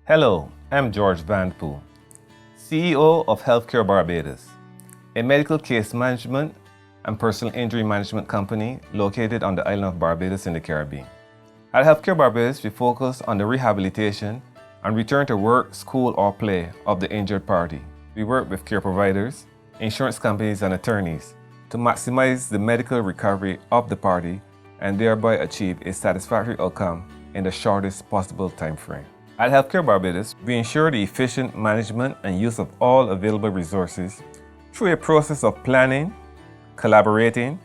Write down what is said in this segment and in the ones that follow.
Hello, I'm George Van Poel, CEO of Healthcare Barbados, a medical case management and personal injury management company located on the island of Barbados in the Caribbean. At Healthcare Barbados, we focus on the rehabilitation and return to work, school, or play of the injured party. We work with care providers, insurance companies, and attorneys to maximize the medical recovery of the party and thereby achieve a satisfactory outcome in the shortest possible time frame. At Healthcare Barbados, we ensure the efficient management and use of all available resources through a process of planning, collaborating,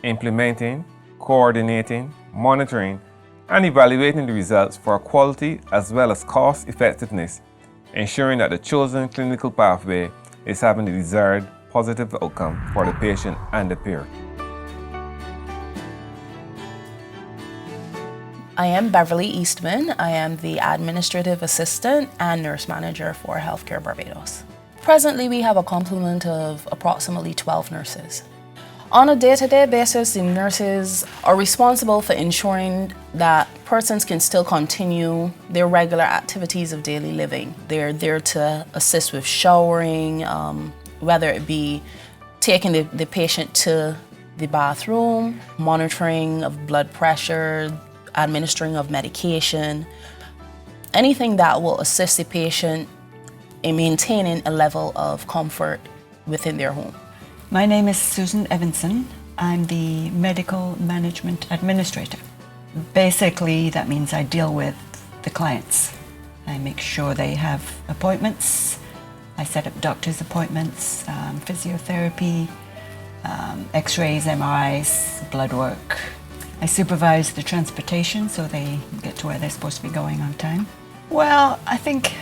implementing, coordinating, monitoring, and evaluating the results for quality as well as cost effectiveness, ensuring that the chosen clinical pathway is having the desired positive outcome for the patient and the peer. I am Beverly Eastman. I am the Administrative Assistant and Nurse Manager for Healthcare Barbados. Presently, we have a complement of approximately 12 nurses. On a day-to-day basis, the nurses are responsible for ensuring that persons can still continue their regular activities of daily living. They're there to assist with showering, whether it be taking the patient to the bathroom, monitoring of blood pressure, administering of medication, anything that will assist the patient in maintaining a level of comfort within their home. My name is Susan Evanson. I'm the Medical Management Administrator. Basically, that means I deal with the clients. I make sure they have appointments. I set up doctor's appointments, physiotherapy, x-rays, MRIs, blood work. I supervise the transportation so they get to where they're supposed to be going on time. Well, I think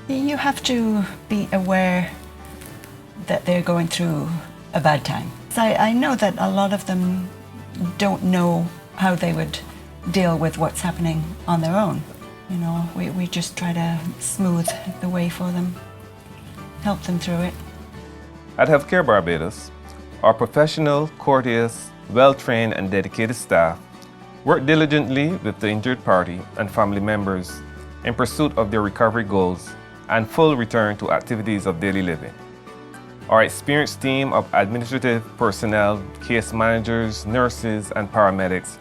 you have to be aware that they're going through a bad time. So I know that a lot of them don't know how they would deal with what's happening on their own. You know, we just try to smooth the way for them, help them through it. At Healthcare Barbados, our professional, courteous, well-trained and dedicated staff work diligently with the injured party and family members in pursuit of their recovery goals and full return to activities of daily living. Our experienced team of administrative personnel, case managers, nurses, and paramedics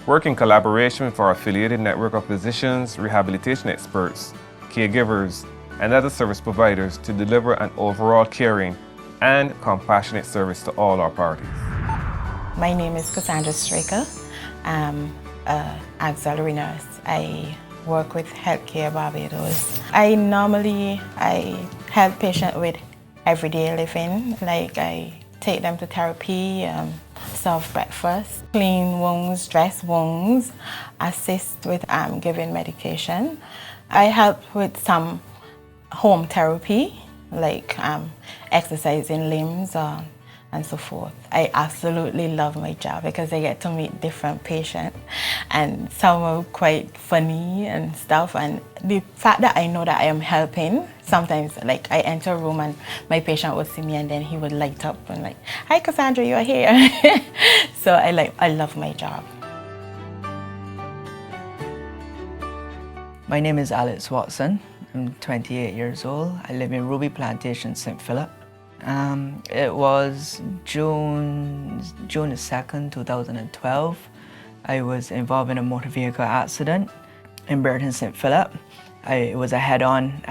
work in collaboration with our affiliated network of physicians, rehabilitation experts, caregivers, and other service providers to deliver an overall caring and compassionate service to all our parties. My name is Cassandra Straker. I'm an auxiliary nurse. I work with Healthcare Barbados. I help patients with everyday living, like I take them to therapy, serve breakfast, clean wounds, dress wounds, assist with giving medication. I help with some home therapy, like exercising limbs and so forth. I absolutely love my job because I get to meet different patients and some are quite funny and stuff, and the fact that I know that I am helping, sometimes like I enter a room and my patient would see me and then he would light up and like, "Hi Cassandra, you're here." So I love my job. My name is Alex Watson. I'm 28 years old. I live in Ruby Plantation, St. Philip. It was June the 2nd, 2012. I was involved in a motor vehicle accident in Burton, St. Philip. It was a head-on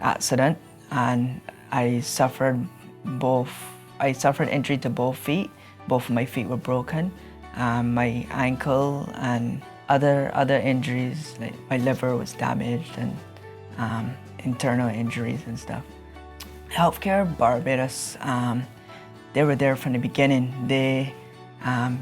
accident, and I suffered injury to both feet. Both of my feet were broken. My ankle and other injuries, like my liver was damaged and internal injuries and stuff. Healthcare Barbados, they were there from the beginning. They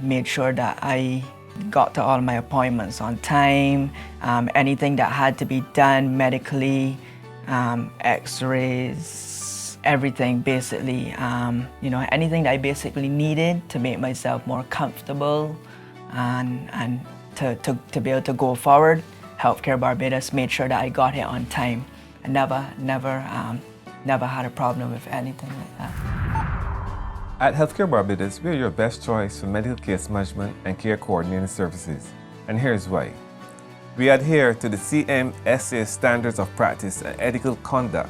made sure that I got to all my appointments on time. Anything that had to be done medically, x-rays, everything basically. Anything that I basically needed to make myself more comfortable and to be able to go forward. Healthcare Barbados made sure that I got it on time. I never had a problem with anything like that. At Healthcare Barbados, we are your best choice for medical case management and care coordinating services, and here's why. We adhere to the CMSA standards of practice and ethical conduct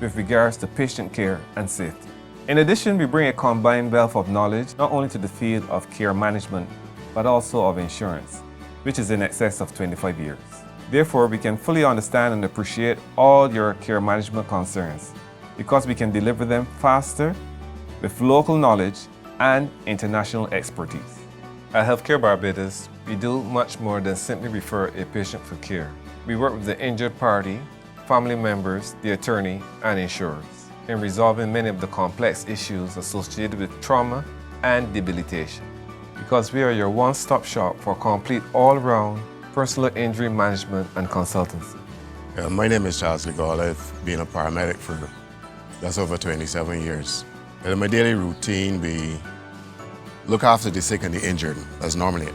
with regards to patient care and safety. In addition, we bring a combined wealth of knowledge not only to the field of care management, but also of insurance, which is in excess of 25 years. Therefore, we can fully understand and appreciate all your care management concerns because we can deliver them faster with local knowledge and international expertise. At Healthcare Barbados, we do much more than simply refer a patient for care. We work with the injured party, family members, the attorney, and insurers in resolving many of the complex issues associated with trauma and debilitation. Because we are your one-stop shop for complete all-round personal injury management and consultancy. My name is Charles Legal. I've been a paramedic for just over 27 years. In my daily routine, we look after the sick and the injured, as normally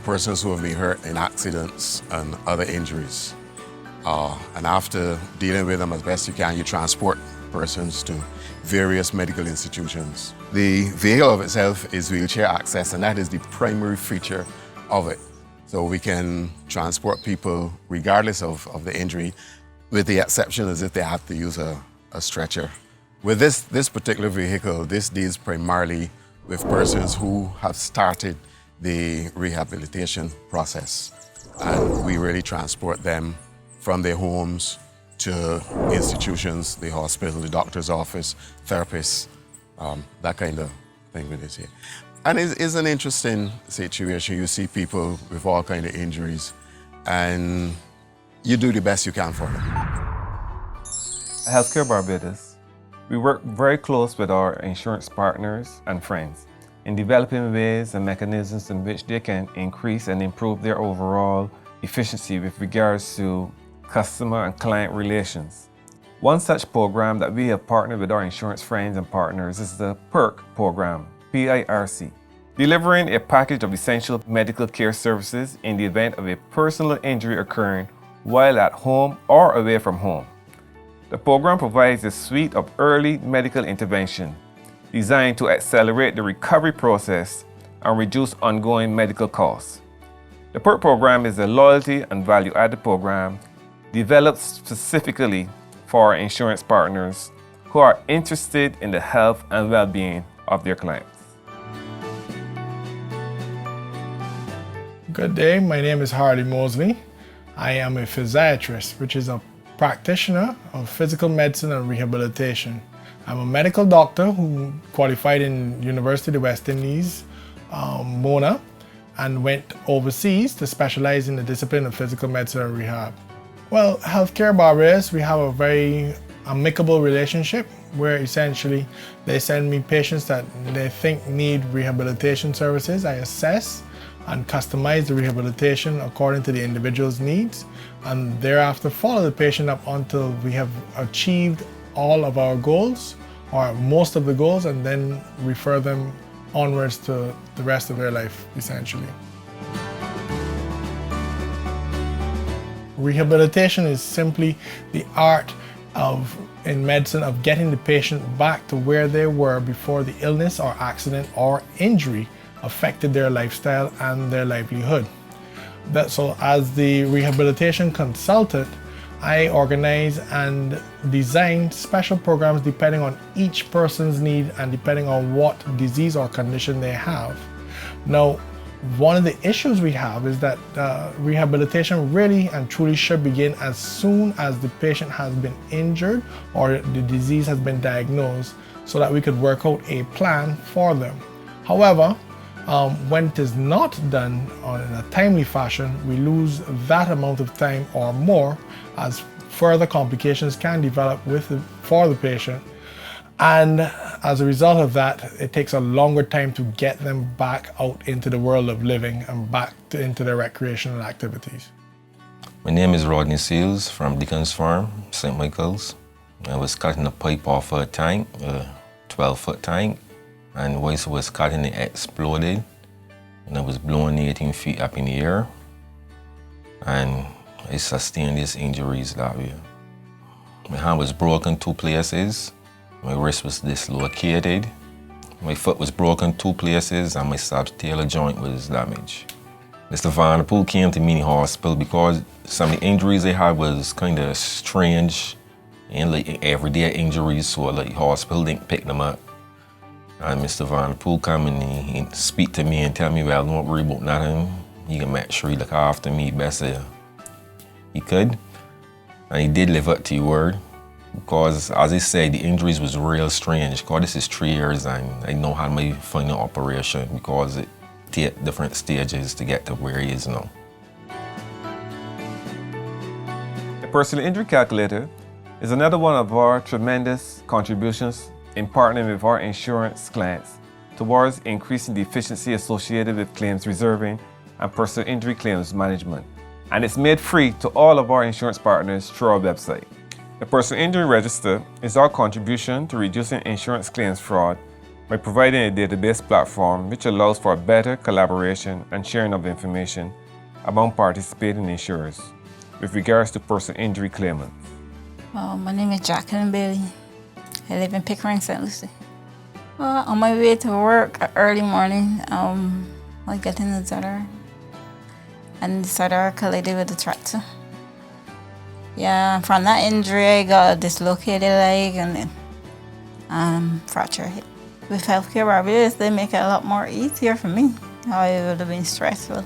persons who have been hurt in accidents and other injuries. And after dealing with them as best you can, you transport persons to various medical institutions. The vehicle of itself is wheelchair access, and that is the primary feature of it. So we can transport people regardless of the injury, with the exception as if they have to use a stretcher. With this particular vehicle, this deals primarily with persons who have started the rehabilitation process. And we really transport them from their homes to institutions, the hospital, the doctor's office, therapists, that kind of thing with this here. And it's an interesting situation. You see people with all kinds of injuries, and you do the best you can for them. At Healthcare Barbados, we work very close with our insurance partners and friends in developing ways and mechanisms in which they can increase and improve their overall efficiency with regards to customer and client relations. One such program that we have partnered with our insurance friends and partners is the PIRC program, PIRC, delivering a package of essential medical care services in the event of a personal injury occurring while at home or away from home. The program provides a suite of early medical intervention designed to accelerate the recovery process and reduce ongoing medical costs. The PIRC program is a loyalty and value-added program developed specifically for our insurance partners who are interested in the health and well-being of their clients. Good day, my name is Harley Mosley. I am a physiatrist, which is a practitioner of physical medicine and rehabilitation. I'm a medical doctor who qualified in University of the West Indies, Mona, and went overseas to specialize in the discipline of physical medicine and rehab. Well, Healthcare Barbados, we have a very amicable relationship where essentially they send me patients that they think need rehabilitation services. I assess and customize the rehabilitation according to the individual's needs, and thereafter follow the patient up until we have achieved all of our goals or most of the goals, and then refer them onwards to the rest of their life, essentially. Rehabilitation is simply the art in medicine of getting the patient back to where they were before the illness or accident or injury affected their lifestyle and their livelihood. So as the rehabilitation consultant, I organize and design special programs depending on each person's need and depending on what disease or condition they have. Now, one of the issues we have is that rehabilitation really and truly should begin as soon as the patient has been injured or the disease has been diagnosed, so that we could work out a plan for them. However, when it is not done in a timely fashion, we lose that amount of time or more, as further complications can develop for the patient. And as a result of that, it takes a longer time to get them back out into the world of living and back into their recreational activities. My name is Rodney Seals from Deacon's Farm, St. Michael's. I was cutting a pipe off a tank, a 12-foot tank, and whilst I was cutting it exploded, and I was blowing 18 feet up in the air, and I sustained these injuries that way. My hand was broken 2 places. My wrist was dislocated, my foot was broken 2 places, and my subtalar joint was damaged. Mr. Vanderpool came to me in the hospital because some of the injuries they had was kind of strange and like everyday injuries, so like hospital didn't pick them up. And Mr. Vanderpool come and he speak to me and tell me, well, don't worry about nothing. You can make sure you look after me best he could. And he did live up to your word because, as I said, the injuries was real strange because this is 3 years and I know how my final operation because it take different stages to get to where he is now. The personal injury calculator is another one of our tremendous contributions in partnering with our insurance clients towards increasing the efficiency associated with claims reserving and personal injury claims management. And it's made free to all of our insurance partners through our website. The Personal Injury Register is our contribution to reducing insurance claims fraud by providing a database platform which allows for better collaboration and sharing of information among participating insurers with regards to personal injury claimants. My name is Jacqueline Bailey. I live in Pickering, St. Lucie. On my way to work early morning, I get in the Zedder, and the Zedder collided with the tractor. Yeah, from that injury, I got a dislocated leg and then fracture hip. With Healthcare Barbados, they make it a lot more easier for me. It would have been stressful.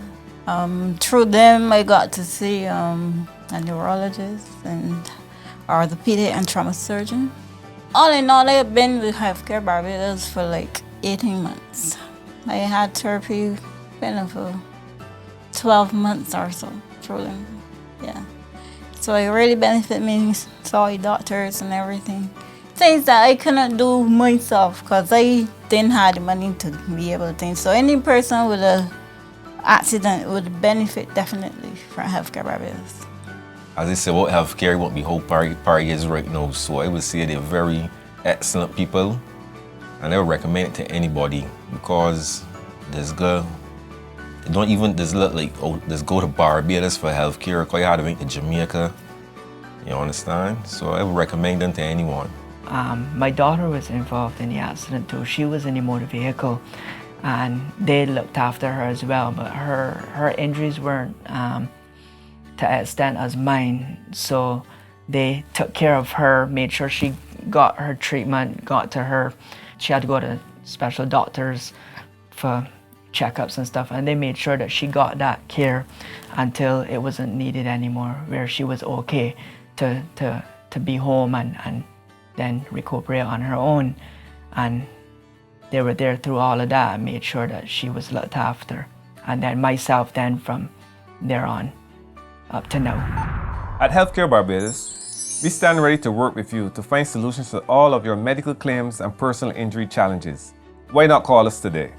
Through them, I got to see a neurologist and orthopedic and trauma surgeon. All in all, I've been with Healthcare Barbados for like 18 months. I had therapy for 12 months or so, truly, yeah. So it really benefited me, saw doctors and everything. Things that I couldn't do myself because I didn't have the money to be able to think. So any person with an accident would benefit definitely from Healthcare Barbados. As I said, about healthcare, won't be whole party is right now. So I would say they're very excellent people, and I would recommend it to anybody because there's go. Don't even there's like there's go to Barbados for healthcare. Because you had to make to Jamaica. You understand? So I would recommend them to anyone. My daughter was involved in the accident too. She was in the motor vehicle, and they looked after her as well. But her injuries weren't to an extent as mine, so they took care of her, made sure she got her treatment, got to her. She had to go to special doctors for checkups and stuff, and they made sure that she got that care until it wasn't needed anymore, where she was okay to be home and then recuperate on her own. And they were there through all of that and made sure that she was looked after. And then myself then from there on up to now. At Healthcare Barbados, we stand ready to work with you to find solutions to all of your medical claims and personal injury challenges. Why not call us today?